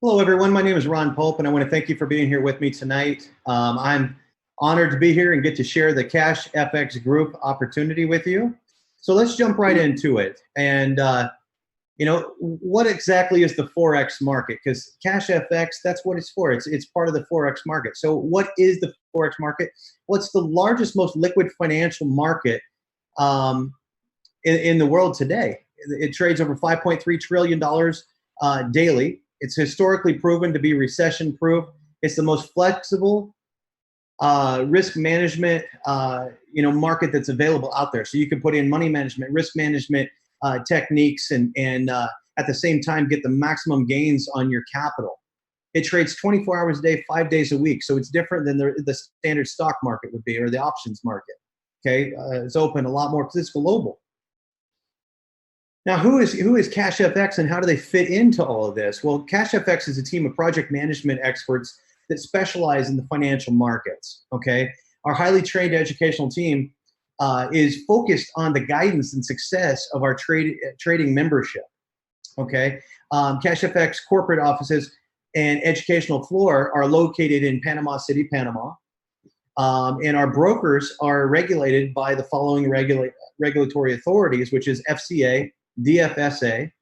Hello, everyone. My name is Ron Pope, and I want to thank you for being here with me tonight. I'm honored to be here and get to share the Cash FX Group opportunity with you. So let's jump right into it. And, what exactly is the Forex market? Because Cash FX, that's what it's for. It's part of the Forex market. So what is the Forex market? Well, it's the largest, most liquid financial market in the world today. It trades over $5.3 trillion daily. It's historically proven to be recession-proof. It's the most flexible risk management, market that's available out there. So you can put in money management, risk management techniques, and at the same time get the maximum gains on your capital. It trades 24 hours a day, 5 days a week. So it's different than the standard stock market would be, or the options market. Okay, it's open a lot more because it's global. Now, who is Cash FX and how do they fit into all of this? Well, Cash FX is a team of project management experts that specialize in the financial markets, okay? Our highly trained educational team is focused on the guidance and success of our trading membership, okay? Cash FX corporate offices and educational floor are located in Panama City, Panama. And our brokers are regulated by the following regulatory authorities, which is FCA, DFSA,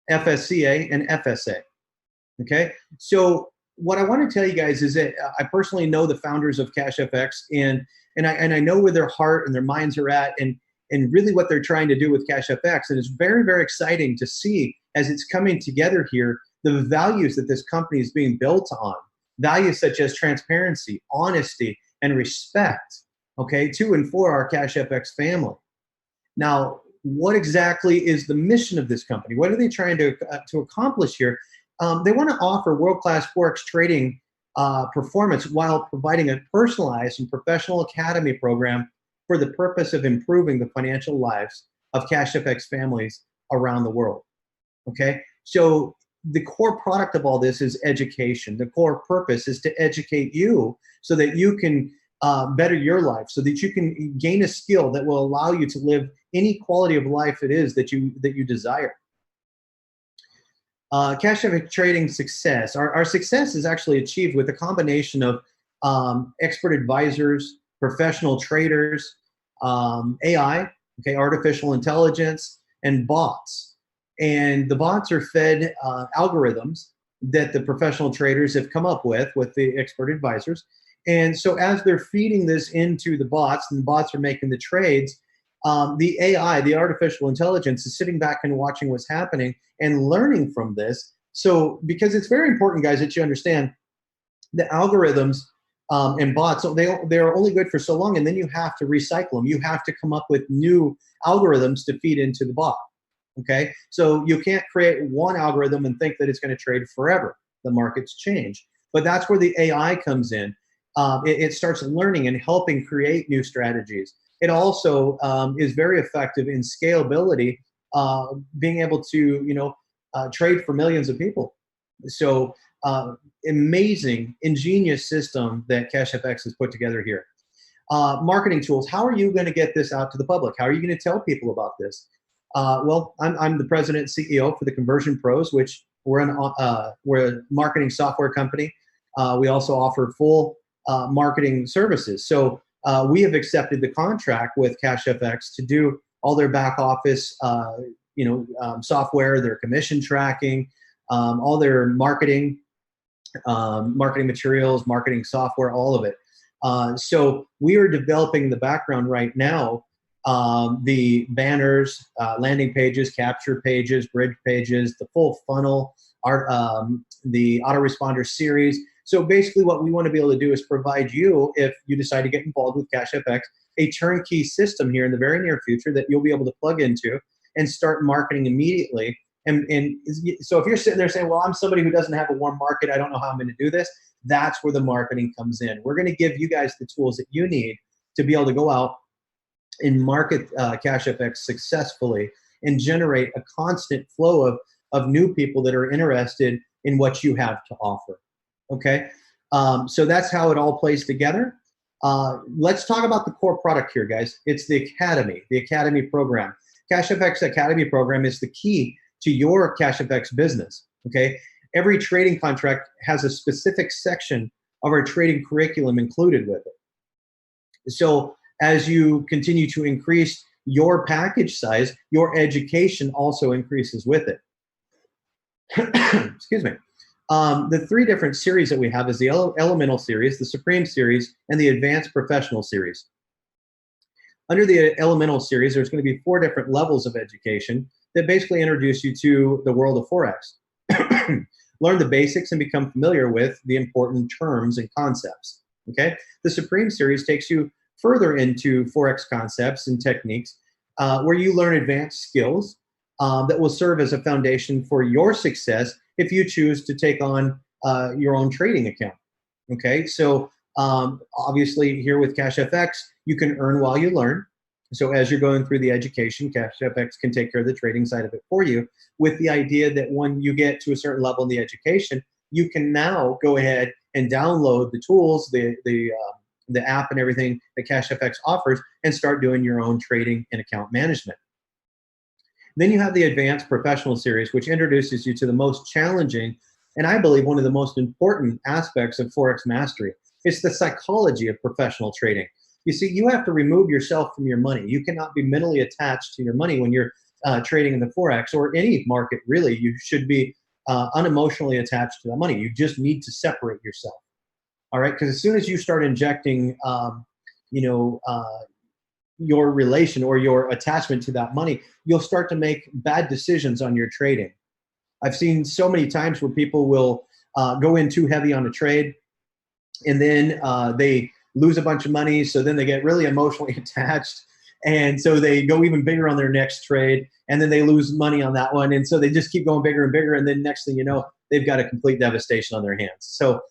FSCA, and FSA. Okay, so what I want to tell you guys is that I personally know the founders of Cash FX, and I know where their heart and their minds are at, and really what they're trying to do with Cash FX. And it's very, very exciting to see as it's coming together here the values that this company is being built on. Values such as transparency, honesty, and respect. Okay, to and for our Cash FX family. Now, what exactly is the mission of this company? What are they trying to accomplish here? They want to offer world-class Forex trading performance while providing a personalized and professional academy program for the purpose of improving the financial lives of Cash FX families around the world. Okay, so the core product of all this is education. The core purpose is to educate you so that you can better your life, so that you can gain a skill that will allow you to live any quality of life it is that you desire. Cash FX trading success. Our success is actually achieved with a combination of expert advisors, professional traders, AI, okay, artificial intelligence, and bots. And the bots are fed algorithms that the professional traders have come up with the expert advisors. And so as they're feeding this into the bots, and the bots are making the trades, the AI, the artificial intelligence, is sitting back and watching what's happening and learning from this. So, because it's very important, guys, that you understand the algorithms and bots, they're only good for so long, and then you have to recycle them. You have to come up with new algorithms to feed into the bot, okay? So you can't create one algorithm and think that it's going to trade forever. The markets change. But that's where the AI comes in. It starts learning and helping create new strategies. It also is very effective in scalability, being able to, trade for millions of people. So amazing, ingenious system that Cash FX has put together here. Marketing tools. How are you going to get this out to the public? How are you going to tell people about this? Well, I'm the president and CEO for the Conversion Pros, which we're a marketing software company. We also offer full marketing services. So we have accepted the contract with Cash FX to do all their back office, software, their commission tracking, all their marketing materials, marketing software, all of it. So we are developing the background right now, the banners, landing pages, capture pages, bridge pages, the full funnel, the autoresponder series. So basically what we want to be able to do is provide you, if you decide to get involved with Cash FX, a turnkey system here in the very near future that you'll be able to plug into and start marketing immediately. And so if you're sitting there saying, well, I'm somebody who doesn't have a warm market, I don't know how I'm going to do this, that's where the marketing comes in. We're going to give you guys the tools that you need to be able to go out and market Cash FX successfully and generate a constant flow of new people that are interested in what you have to offer. Okay, so that's how it all plays together. Let's talk about the core product here, guys. It's the Academy program. Cash FX Academy program is the key to your Cash FX business. Okay, every trading contract has a specific section of our trading curriculum included with it. So as you continue to increase your package size, your education also increases with it. Excuse me. The three different series that we have is the Elemental Series, the Supreme Series, and the Advanced Professional Series. Under the Elemental Series, there's going to be 4 different levels of education that basically introduce you to the world of Forex. Learn the basics and become familiar with the important terms and concepts. Okay? The Supreme Series takes you further into Forex concepts and techniques where you learn advanced skills that will serve as a foundation for your success if you choose to take on your own trading account. Okay, so obviously here with CashFX, you can earn while you learn. So as you're going through the education, CashFX can take care of the trading side of it for you, with the idea that when you get to a certain level in the education, you can now go ahead and download the tools, the app and everything that CashFX offers, and start doing your own trading and account management. Then you have the Advanced Professional Series, which introduces you to the most challenging, and I believe one of the most important aspects of Forex mastery. It's the psychology of professional trading. You see, you have to remove yourself from your money. You cannot be mentally attached to your money when you're trading in the Forex or any market, really. You should be unemotionally attached to that money. You just need to separate yourself. All right, because as soon as you start injecting, your relation or your attachment to that money, you'll start to make bad decisions on your trading. I've seen so many times where people will go in too heavy on a trade, and then they lose a bunch of money, so then they get really emotionally attached, and so they go even bigger on their next trade, and then they lose money on that one, and so they just keep going bigger and bigger, and then next thing you know, they've got a complete devastation on their hands. So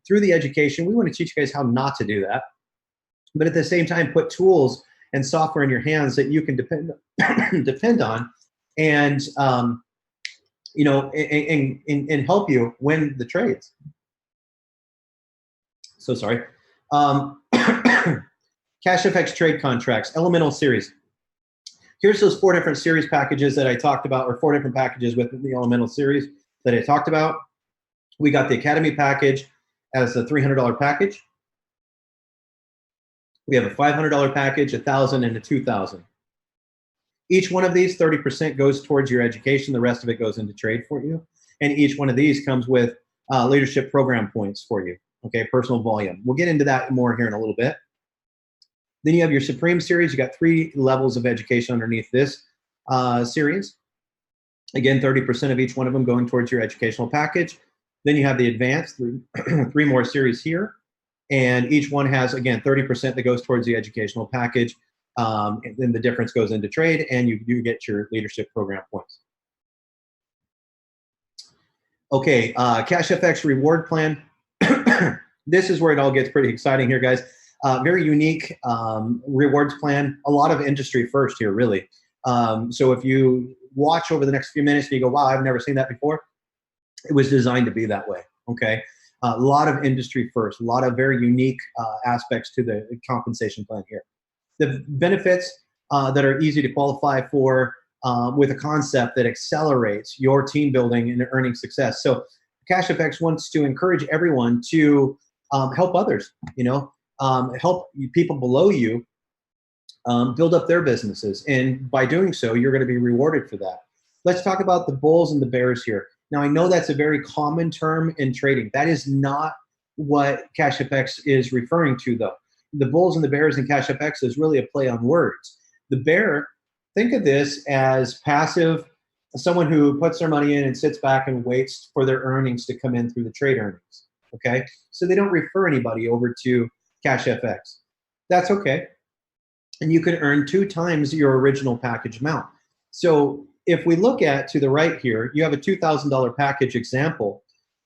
through the education, we want to teach you guys how not to do that, but at the same time, put tools and software in your hands that you can depend on, and and help you win the trades. So sorry. CashFX trade contracts, Elemental Series. Here's those 4 different series packages that I talked about, or 4 different packages within the Elemental Series that I talked about. We got the Academy package as a $300 package. We have a $500 package, $1,000, and a $2,000. Each one of these, 30% goes towards your education. The rest of it goes into trade for you. And each one of these comes with leadership program points for you. Okay, personal volume. We'll get into that more here in a little bit. Then you have your Supreme Series. You got 3 levels of education underneath this series. Again, 30% of each one of them going towards your educational package. Then you have the Advanced, 3 more series here. And each one has, again, 30% that goes towards the educational package. And then the difference goes into trade, and you do get your leadership program points. Okay, CashFX reward plan. This is where it all gets pretty exciting here, guys. Very unique rewards plan. A lot of industry first here, really. So if you watch over the next few minutes and you go, wow, I've never seen that before, it was designed to be that way, okay? A lot of industry first, a lot of very unique aspects to the compensation plan here. The benefits that are easy to qualify for with a concept that accelerates your team building and earning success. So CashFX wants to encourage everyone to help others, help people below you build up their businesses. And by doing so, you're going to be rewarded for that. Let's talk about the bulls and the bears here. Now, I know that's a very common term in trading. That is not what CashFX is referring to, though. The bulls and the bears in CashFX is really a play on words. The bear, think of this as passive, someone who puts their money in and sits back and waits for their earnings to come in through the trade earnings, okay? So they don't refer anybody over to CashFX. That's okay. And you can earn 2 times your original package amount. So if we look at to the right here, you have a $2,000 package example.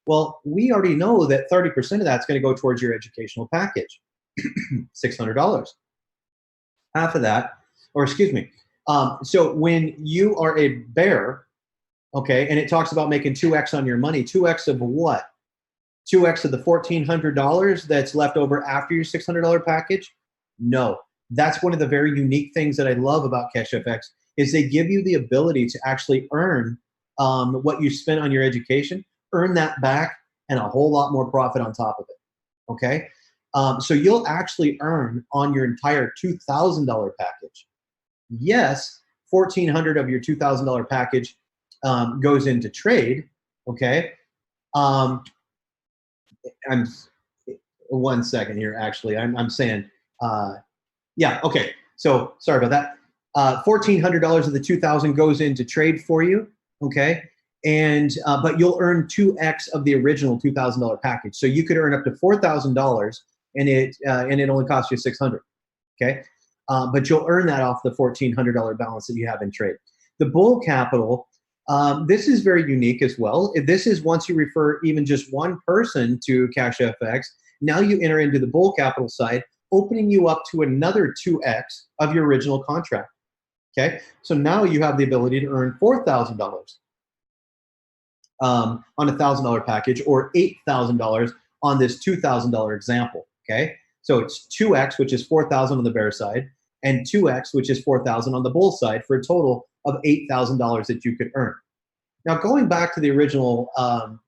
Well, we already know that 30% of that's going to go towards your educational package, $600. Half of that, or excuse me. So when you are a bear, okay, and it talks about making 2x on your money, 2x of what? 2x of the $1,400 that's left over after your $600 package? No. That's one of the very unique things that I love about CashFX is they give you the ability to actually earn what you spent on your education earn that back and a whole lot more profit on top of it. Okay. So you'll actually earn on your entire $2,000 package. Yes, $1,400 of your $2,000 package goes into trade. Okay. I'm 1 second here. Actually, I'm saying, yeah. Okay. So sorry about that. $1,400 of the 2,000 goes into trade for you. Okay. And but you'll earn 2x of the original $2,000 package. So you could earn up to $4,000, and it only costs you $600. Okay. But you'll earn that off the $1,400 balance that you have in trade. The bull capital, this is very unique as well. This is once you refer even just one person to Cash FX, now you enter into the bull capital side, opening you up to another 2x of your original contract. Okay, so now you have the ability to earn $4,000 on a $1,000 package, or $8,000 on this $2,000 example. Okay, so it's 2x, which is $4,000 on the bear side, and 2x, which is $4,000 on the bull side, for a total of $8,000 that you could earn. Now, going back to the original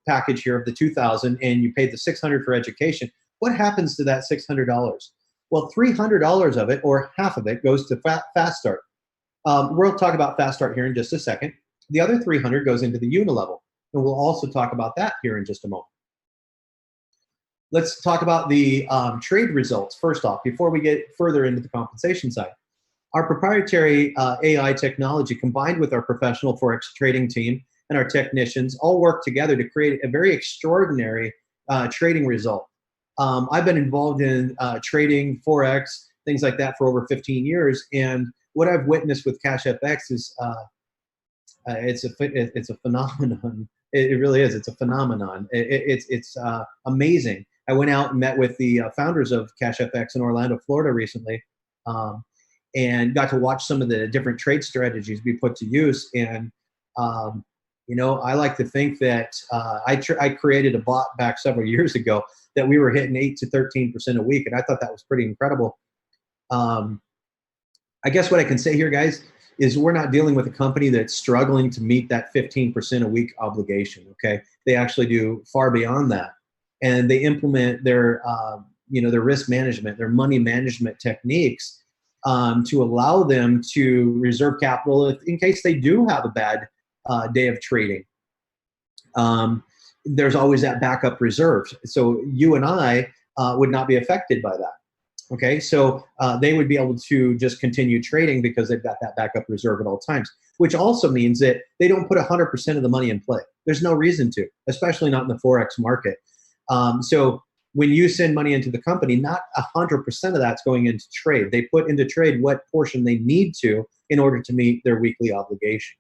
package here of the $2,000, and you paid the $600 for education, what happens to that $600? Well, $300 of it, or half of it, goes to Fast Start. We'll talk about Fast Start here in just a second. The other $300 goes into the Unilevel, and we'll also talk about that here in just a moment. Let's talk about the trade results first off, before we get further into the compensation side. Our proprietary AI technology, combined with our professional Forex trading team and our technicians, all work together to create a very extraordinary trading result. I've been involved in trading Forex, things like that, for over 15 years, and what I've witnessed with Cash FX is it's a phenomenon. It really is. It's a phenomenon. It's amazing. I went out and met with the founders of Cash FX in Orlando, Florida recently, and got to watch some of the different trade strategies be put to use. And you know, I like to think that I created a bot back several years ago that we were hitting 8 to 13% a week, and I thought that was pretty incredible. I guess what I can say here, guys, is we're not dealing with a company that's struggling to meet that 15% a week obligation. Okay, they actually do far beyond that, and they implement their their risk management, their money management techniques to allow them to reserve capital in case they do have a bad day of trading. There's always that backup reserve, so you and I would not be affected by that. Okay, so they would be able to just continue trading because they've got that backup reserve at all times, which also means that they don't put 100% of the money in play. There's no reason to, especially not in the Forex market. So when you send money into the company, not 100% of that's going into trade. They put into trade what portion they need to in order to meet their weekly obligation.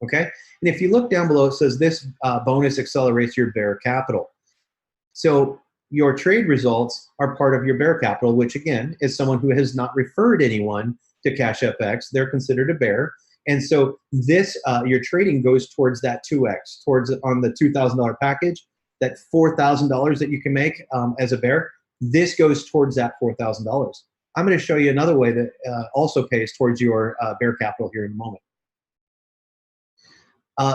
Okay, and if you look down below, it says this bonus accelerates your bear capital. So your trade results are part of your bear capital, which again is someone who has not referred anyone to Cash FX. They're considered a bear. And so this, your trading goes towards that 2x, towards on the $2,000 package, that $4,000 that you can make as a bear. This goes towards that $4,000. I'm going to show you another way that also pays towards your bear capital here in a moment.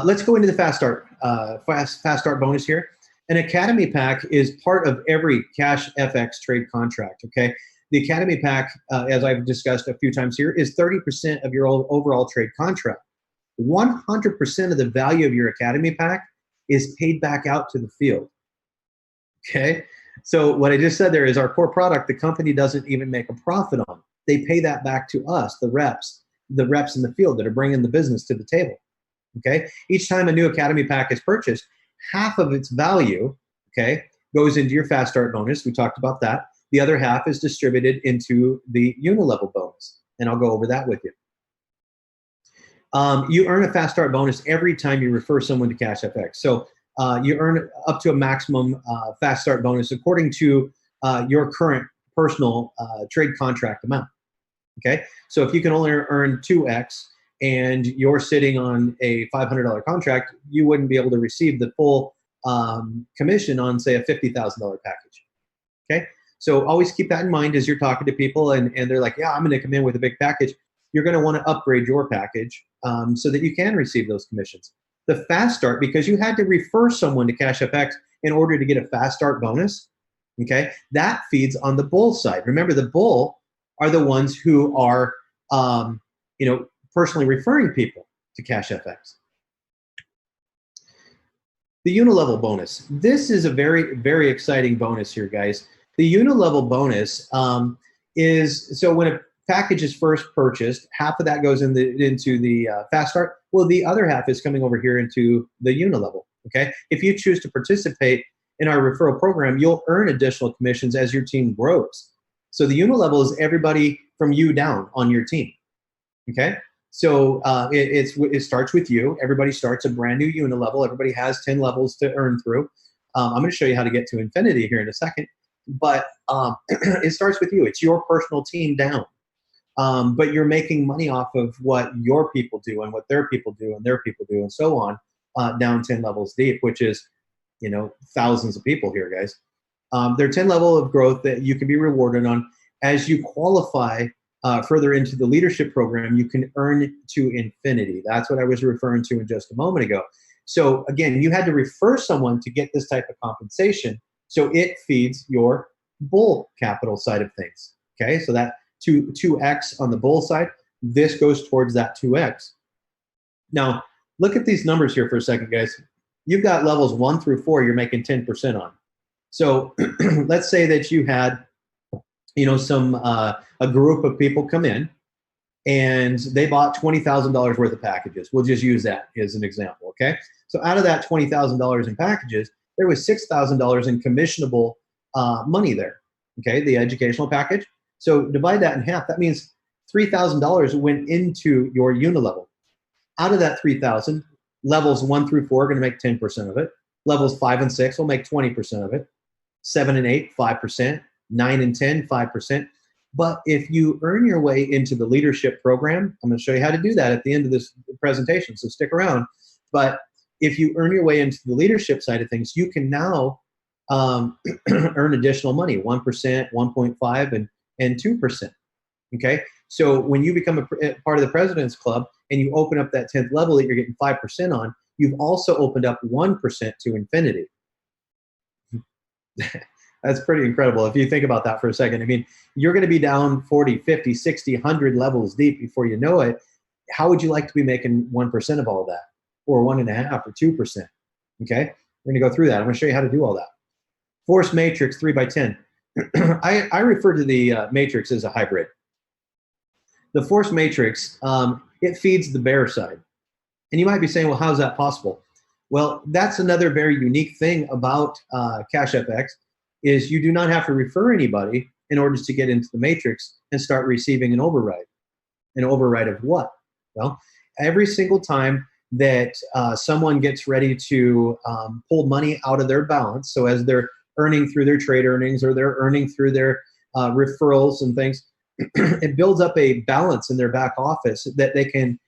Let's go into the Fast Start, Fast Start bonus here. An Academy Pack is part of every Cash FX trade contract, okay? The Academy Pack, as I've discussed a few times here, is 30% of your overall trade contract. 100% of the value of your Academy Pack is paid back out to the field, okay? So what I just said there is our core product, the company doesn't even make a profit on. They pay that back to us, the reps in the field that are bringing the business to the table, okay? Each time a new Academy Pack is purchased, half of its value, okay, goes into your Fast Start bonus. We talked about that. The other half is distributed into the Unilevel bonus, and I'll go over that with you. You earn a Fast Start bonus every time you refer someone to Cash FX. So you earn up to a maximum Fast Start bonus according to your current personal trade contract amount, okay? So if you can only earn 2x, and you're sitting on a $500 contract, you wouldn't be able to receive the full commission on, say, a $50,000 package, okay? So always keep that in mind as you're talking to people and they're like, yeah, I'm gonna come in with a big package. You're gonna wanna upgrade your package so that you can receive those commissions. The fast start, because you had to refer someone to CashFX in order to get a fast start bonus, okay, that feeds on the bull side. Remember, the bull are the ones who are, personally referring people to CashFX. The unilevel bonus. This is a very, very exciting bonus here, guys. The unilevel bonus is, so when a package is first purchased, half of that goes into the fast start. Well, the other half is coming over here into the unilevel, okay? If you choose to participate in our referral program, you'll earn additional commissions as your team grows. So the unilevel is everybody from you down on your team, okay? So it starts with you. Everybody starts a brand new unilevel. Everybody has 10 levels to earn through. I'm going to show you how to get to infinity here in a second. But it starts with you. It's your personal team down. But you're making money off of what your people do and what their people do and their people do and so on, down 10 levels deep, which is, thousands of people here, guys. There are 10 levels of growth that you can be rewarded on. As you qualify further into the leadership program, you can earn to infinity. That's what I was referring to in just a moment ago. So again, you had to refer someone to get this type of compensation. So it feeds your bull capital side of things. Okay, so that 2x on the bull side, this goes towards that 2x. Now, look at these numbers here for a second, guys. You've got levels 1 through 4 you're making 10% on. So let's say that you had, a group of people come in and they bought $20,000 worth of packages. We'll just use that as an example, okay? So out of that $20,000 in packages, there was $6,000 in commissionable money there, okay, the educational package. So divide that in half. That means $3,000 went into your unilevel. Out of that $3,000, levels 1 through 4 are going to make 10% of it. Levels 5 and 6 will make 20% of it. 7 and 8, 5%. 9 and 10, 5%. But if you earn your way into the leadership program, I'm going to show you how to do that at the end of this presentation, so stick around. But if you earn your way into the leadership side of things, you can now earn additional money, 1%, 1.5, and 2%. Okay? So when you become a part of the President's Club and you open up that 10th level that you're getting 5% on, you've also opened up 1% to infinity. That's pretty incredible if you think about that for a second. I mean, you're going to be down 40, 50, 60, 100 levels deep before you know it. How would you like to be making 1% of all of that, or 1.5% or 2%? Okay, we're going to go through that. I'm going to show you how to do all that. Force matrix 3x10. I refer to the matrix as a hybrid. The force matrix, it feeds the bear side. And you might be saying, well, how is that possible? Well, that's another very unique thing about CashFX, is you do not have to refer anybody in order to get into the matrix and start receiving an override. An override of what? Well, every single time that someone gets ready to pull money out of their balance, so as they're earning through their trade earnings or they're earning through their referrals and things, it builds up a balance in their back office that they can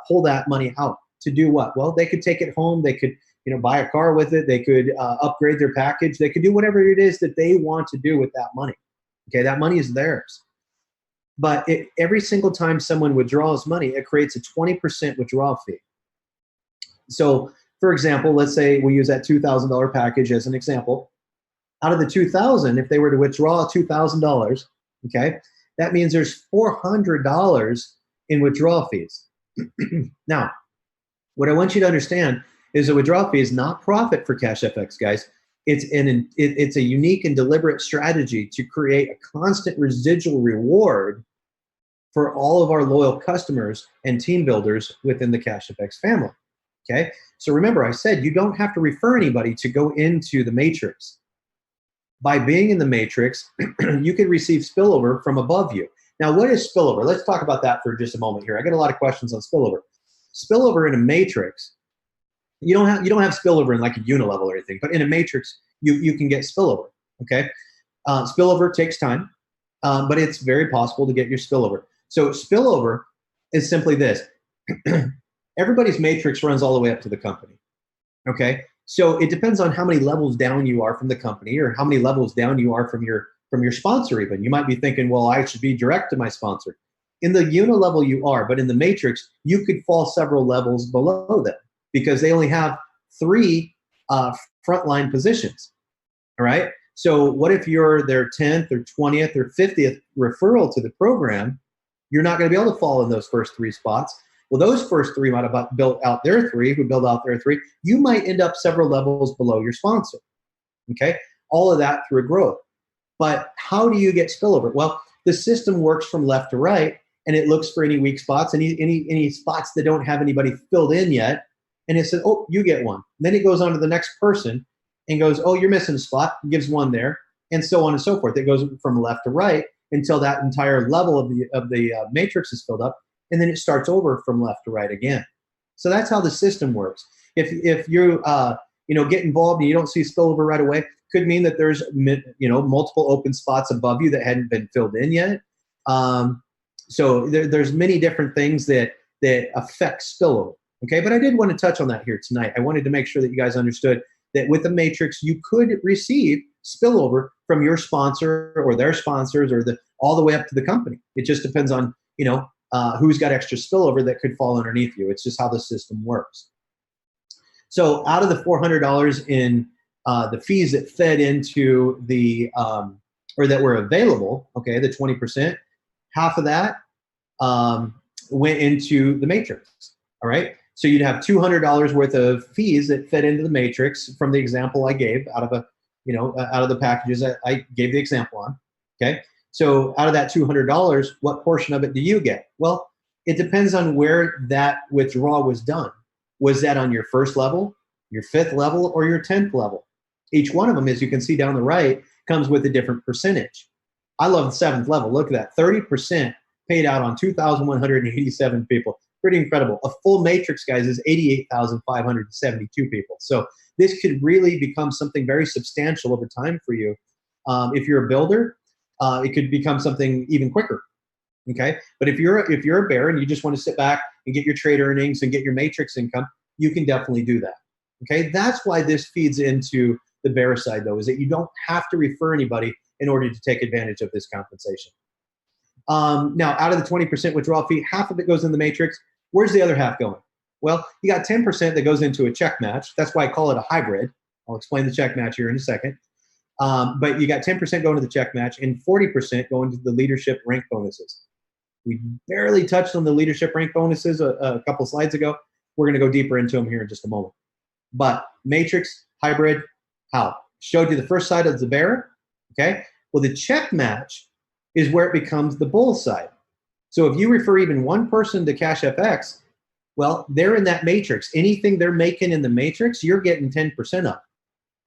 pull that money out to do what? Well, they could take it home. They could buy a car with it. They could upgrade their package. They could do whatever it is that they want to do with that money. Okay, that money is theirs. But every single time someone withdraws money, it creates a 20% withdrawal fee. So, for example, let's say we use that $2,000 package as an example. Out of the $2,000, if they were to withdraw $2,000, okay, that means there's $400 in withdrawal fees. Now, what I want you to understand is a withdrawal fee is not profit for CashFX, guys. It's a unique and deliberate strategy to create a constant residual reward for all of our loyal customers and team builders within the CashFX family. Okay, so remember, I said you don't have to refer anybody to go into the matrix. By being in the matrix, you can receive spillover from above you. Now, what is spillover? Let's talk about that for just a moment here. I get a lot of questions on spillover. Spillover in a matrix. You don't have spillover in like a unilevel or anything, but in a matrix, you can get spillover, okay? Spillover takes time, but it's very possible to get your spillover. So spillover is simply this. Everybody's matrix runs all the way up to the company, okay? So it depends on how many levels down you are from the company or how many levels down you are from your sponsor even. You might be thinking, well, I should be direct to my sponsor. In the unilevel you are, but in the matrix, you could fall several levels below them. because they only have 3 frontline positions. All right. So what if you're their 10th or 20th or 50th referral to the program? You're not going to be able to fall in those first 3 spots. Well, those first 3 might have built out their 3, who build out their 3. You might end up several levels below your sponsor. Okay. All of that through growth. But how do you get spillover? Well, the system works from left to right, and it looks for any weak spots, any spots that don't have anybody filled in yet. And it says, oh, you get one. And then it goes on to the next person and goes, oh, you're missing a spot, gives one there, and so on and so forth. It goes from left to right until that entire level of the matrix is filled up, and then it starts over from left to right again. So that's how the system works. If you get involved and you don't see spillover right away, could mean that there's multiple open spots above you that hadn't been filled in yet. So there's many different things that affect spillover. Okay, but I did want to touch on that here tonight. I wanted to make sure that you guys understood that with the matrix, you could receive spillover from your sponsor or their sponsors or all the way up to the company. It just depends on who's got extra spillover that could fall underneath you. It's just how the system works. So out of the $400 in the fees that fed into the or that were available, okay, the 20%, half of that went into the matrix. All right. So you'd have $200 worth of fees that fed into the matrix from the example I gave out of out of the packages that I gave the example on. Okay. So out of that $200, what portion of it do you get? Well, it depends on where that withdrawal was done. Was that on your first level, your 5th level, or your 10th level? Each one of them, as you can see down the right, comes with a different percentage. I love the 7th level. Look at that, 30% paid out on 2,187 people. Pretty incredible. A full matrix, guys, is 88,572 people. So this could really become something very substantial over time for you. If you're a builder, it could become something even quicker. Okay, but if you're a bear and you just want to sit back and get your trade earnings and get your matrix income, you can definitely do that. Okay, that's why this feeds into the bear side, though, is that you don't have to refer anybody in order to take advantage of this compensation. Now, out of the 20% withdrawal fee, half of it goes in the matrix. Where's the other half going? Well, you got 10% that goes into a check match. That's why I call it a hybrid. I'll explain the check match here in a second. But you got 10% going to the check match and 40% going to the leadership rank bonuses. We barely touched on the leadership rank bonuses a couple slides ago. We're going to go deeper into them here in just a moment. But matrix, hybrid, how? Showed you the first side of the bear. Okay. Well, the check match is where it becomes the bull side. So if you refer even one person to Cash FX, well, they're in that matrix. Anything they're making in the matrix, you're getting 10% of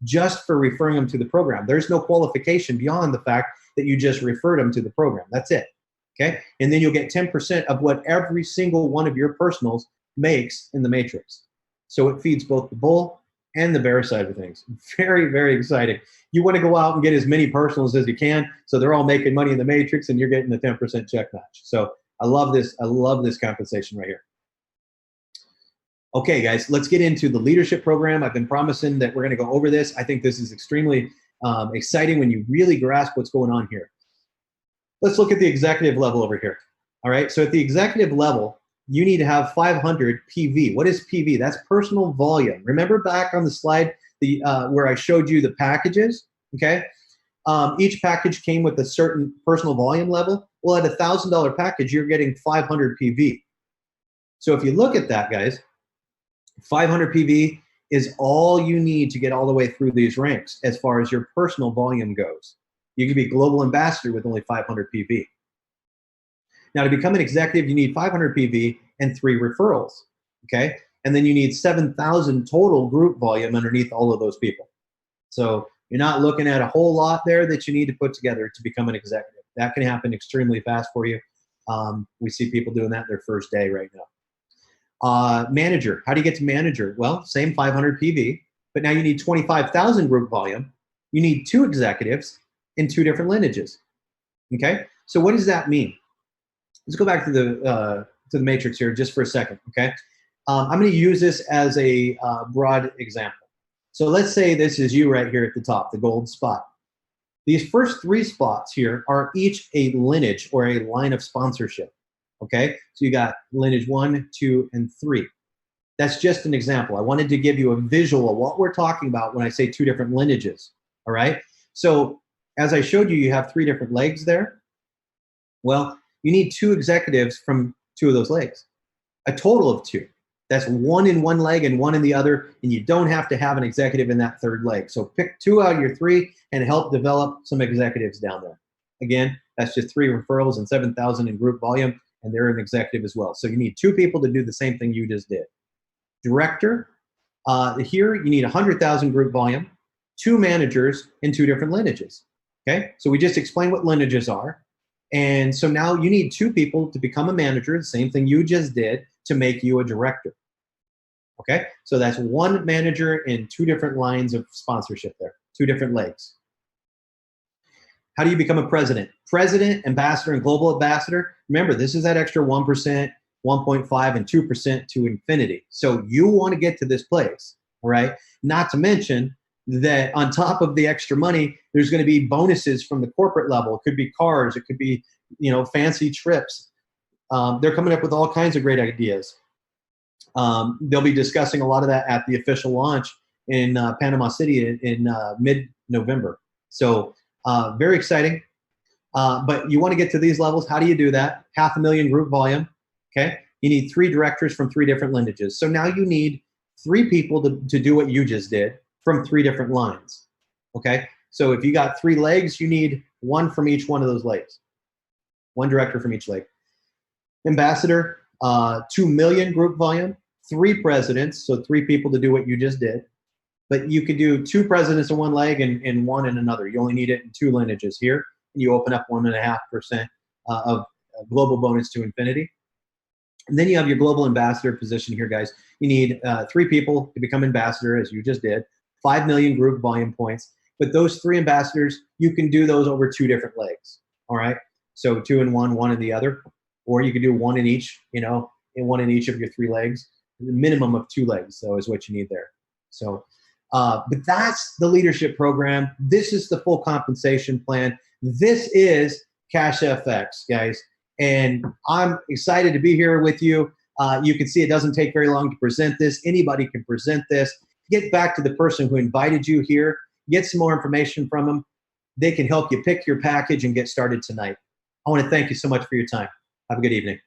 just for referring them to the program. There's no qualification beyond the fact that you just referred them to the program. That's it. Okay. And then you'll get 10% of what every single one of your personals makes in the matrix. So it feeds both the bull and the bear side of things. Very, very exciting. You want to go out and get as many personals as you can, so they're all making money in the matrix and you're getting the 10% check match. So I love this. I love this compensation right here. Okay, guys, let's get into the leadership program. I've been promising that we're going to go over this. I think this is extremely exciting when you really grasp what's going on here. Let's look at the executive level over here. All right, so at the executive level, you need to have 500 PV. What is PV? That's personal volume. Remember back on the slide where I showed you the packages, okay? Each package came with a certain personal volume level. Well, at $1,000 package, you're getting 500 PV. So if you look at that, guys, 500 PV is all you need to get all the way through these ranks as far as your personal volume goes. You can be global ambassador with only 500 PV. Now, to become an executive, you need 500 PV and 3 referrals, okay? And then you need 7,000 total group volume underneath all of those people. So you're not looking at a whole lot there that you need to put together to become an executive. That can happen extremely fast for you. We see people doing that their first day right now. Manager, how do you get to manager? Well, same 500 PV, but now you need 25,000 group volume. You need 2 executives in 2 different lineages, okay? So what does that mean? Let's go back to the matrix here just for a second, okay? I'm going to use this as a broad example. So let's say this is you right here at the top, the gold spot. These first 3 spots here are each a lineage or a line of sponsorship, okay? So you got lineage 1, 2, and 3. That's just an example. I wanted to give you a visual of what we're talking about when I say 2 different lineages, all right? So as I showed you, you have 3 different legs there. Well, you need 2 executives from 2 of those legs, a total of 2. That's 1 in one leg and 1 in the other, and you don't have to have an executive in that 3rd leg. So pick 2 out of your 3 and help develop some executives down there. Again, that's just 3 referrals and 7,000 in group volume, and they're an executive as well. So you need 2 people to do the same thing you just did. Director, here you need 100,000 group volume, 2 managers in 2 different lineages. Okay, so we just explained what lineages are. And so now you need 2 people to become a manager, the same thing you just did, to make you a director. Okay, so that's 1 manager in 2 different lines of sponsorship there, 2 different legs. How do you become a president? President, ambassador, and global ambassador. Remember, this is that extra 1%, 1.5, and 2% to infinity. So you want to get to this place, all right? Not to mention that on top of the extra money, there's going to be bonuses from the corporate level. It could be cars. It could be, fancy trips. They're coming up with all kinds of great ideas. They'll be discussing a lot of that at the official launch in Panama City in mid-November. So very exciting. But you want to get to these levels. How do you do that? 500,000 group volume. Okay. You need 3 directors from 3 different lineages. So now you need 3 people to do what you just did from 3 different lines. Okay. So if you got 3 legs, you need 1 from each one of those legs. 1 director from each leg. Ambassador, 2 million group volume, 3 presidents. So 3 people to do what you just did. But you could do 2 presidents in 1 leg and 1 in another. You only need it in 2 lineages here. And you open up 1.5% of global bonus to infinity. And then you have your global ambassador position here, guys. You need 3 people to become ambassador, as you just did, 5 million group volume points. But those 3 ambassadors, you can do those over 2 different legs, all right? So 2 in one, 1 in the other. Or you could do 1 in each, in 1 in each of your 3 legs. The minimum of 2 legs, though, is what you need there. So, but that's the leadership program. This is the full compensation plan. This is Cash FX, guys. And I'm excited to be here with you. You can see it doesn't take very long to present this. Anybody can present this. Get back to the person who invited you here. Get some more information from them. They can help you pick your package and get started tonight. I want to thank you so much for your time. Have a good evening.